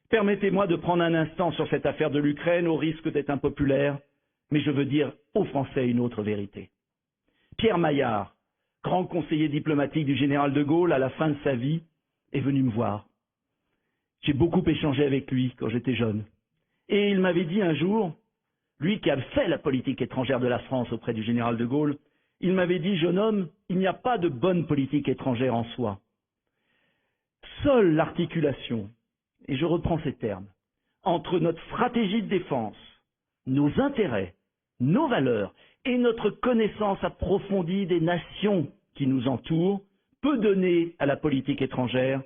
Permettez-moi de prendre un instant sur cette affaire de l'Ukraine, au risque d'être impopulaire, mais je veux dire aux Français une autre vérité. Pierre Maillard, grand conseiller diplomatique du général de Gaulle à la fin de sa vie, est venu me voir. J'ai beaucoup échangé avec lui quand j'étais jeune. Et il m'avait dit un jour, lui qui a fait la politique étrangère de la France auprès du général de Gaulle, il m'avait dit, jeune homme, il n'y a pas de bonne politique étrangère en soi. Seule l'articulation, et je reprends ces termes, entre notre stratégie de défense, nos intérêts, nos valeurs et notre connaissance approfondie des nations qui nous entourent peut donner à la politique étrangère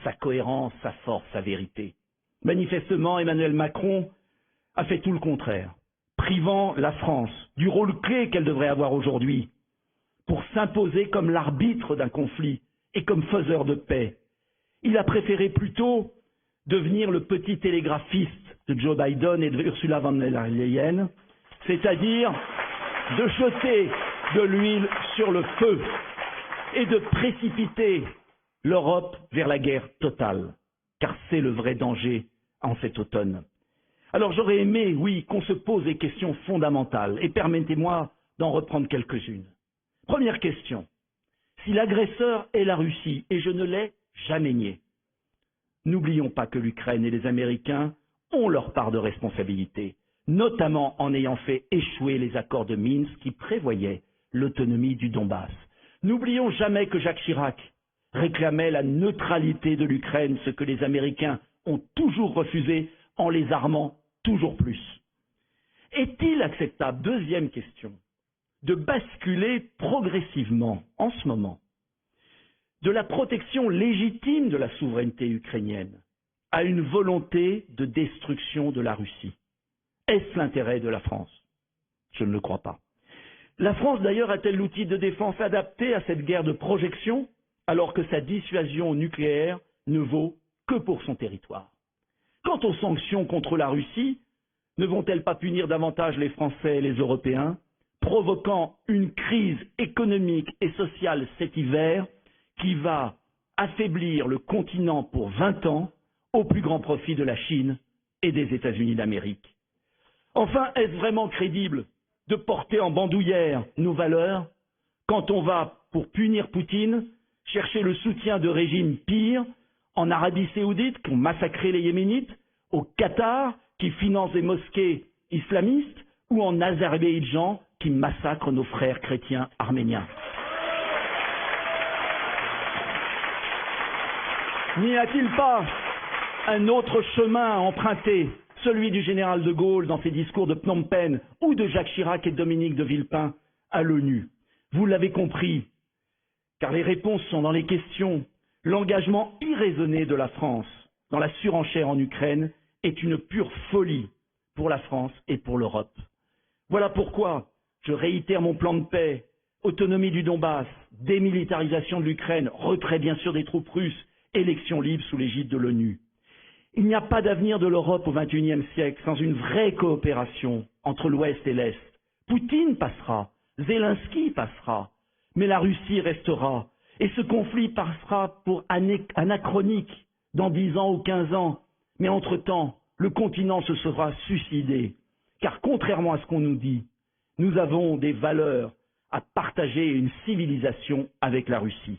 sa cohérence, sa force, sa vérité. Manifestement, Emmanuel Macron a fait tout le contraire, privant la France du rôle clé qu'elle devrait avoir aujourd'hui pour s'imposer comme l'arbitre d'un conflit et comme faiseur de paix. Il a préféré plutôt devenir le petit télégraphiste de Joe Biden et de Ursula von der Leyen, c'est-à-dire de jeter de l'huile sur le feu et de précipiter l'Europe vers la guerre totale, car c'est le vrai danger en cet automne. Alors j'aurais aimé, oui, qu'on se pose des questions fondamentales, et permettez-moi d'en reprendre quelques-unes. Première question, si l'agresseur est la Russie, et je ne l'ai jamais nié, n'oublions pas que l'Ukraine et les Américains ont leur part de responsabilité, notamment en ayant fait échouer les accords de Minsk qui prévoyaient l'autonomie du Donbass. N'oublions jamais que Jacques Chirac réclamait la neutralité de l'Ukraine, ce que les Américains ont toujours refusé en les armant toujours plus. Est-il acceptable, deuxième question, de basculer progressivement, en ce moment, de la protection légitime de la souveraineté ukrainienne à une volonté de destruction de la Russie? Est-ce l'intérêt de la France? Je ne le crois pas. La France, d'ailleurs, a-t-elle l'outil de défense adapté à cette guerre de projection, alors que sa dissuasion nucléaire ne vaut que pour son territoire? Quant aux sanctions contre la Russie, ne vont-elles pas punir davantage les Français et les Européens, provoquant une crise économique et sociale cet hiver qui va affaiblir le continent pour 20 ans au plus grand profit de la Chine et des États-Unis d'Amérique? Enfin, est-ce vraiment crédible de porter en bandoulière nos valeurs quand on va, pour punir Poutine, chercher le soutien de régimes pires en Arabie Saoudite qui ont massacré les Yéménites, au Qatar qui finance des mosquées islamistes ou en Azerbaïdjan qui massacre nos frères chrétiens arméniens? N'y a-t-il pas un autre chemin à emprunter, celui du général de Gaulle dans ses discours de Phnom Penh ou de Jacques Chirac et Dominique de Villepin à l'ONU? Vous l'avez compris, car les réponses sont dans les questions. L'engagement irraisonné de la France dans la surenchère en Ukraine est une pure folie pour la France et pour l'Europe. Voilà pourquoi je réitère mon plan de paix, autonomie du Donbass, démilitarisation de l'Ukraine, retrait bien sûr des troupes russes, élections libres sous l'égide de l'ONU. Il n'y a pas d'avenir de l'Europe au XXIe siècle sans une vraie coopération entre l'Ouest et l'Est. Poutine passera, Zelensky passera, mais la Russie restera. Et ce conflit passera pour anachronique dans 10 ans ou 15 ans. Mais entre-temps, le continent se sera suicidé. Car contrairement à ce qu'on nous dit, nous avons des valeurs à partager et une civilisation avec la Russie.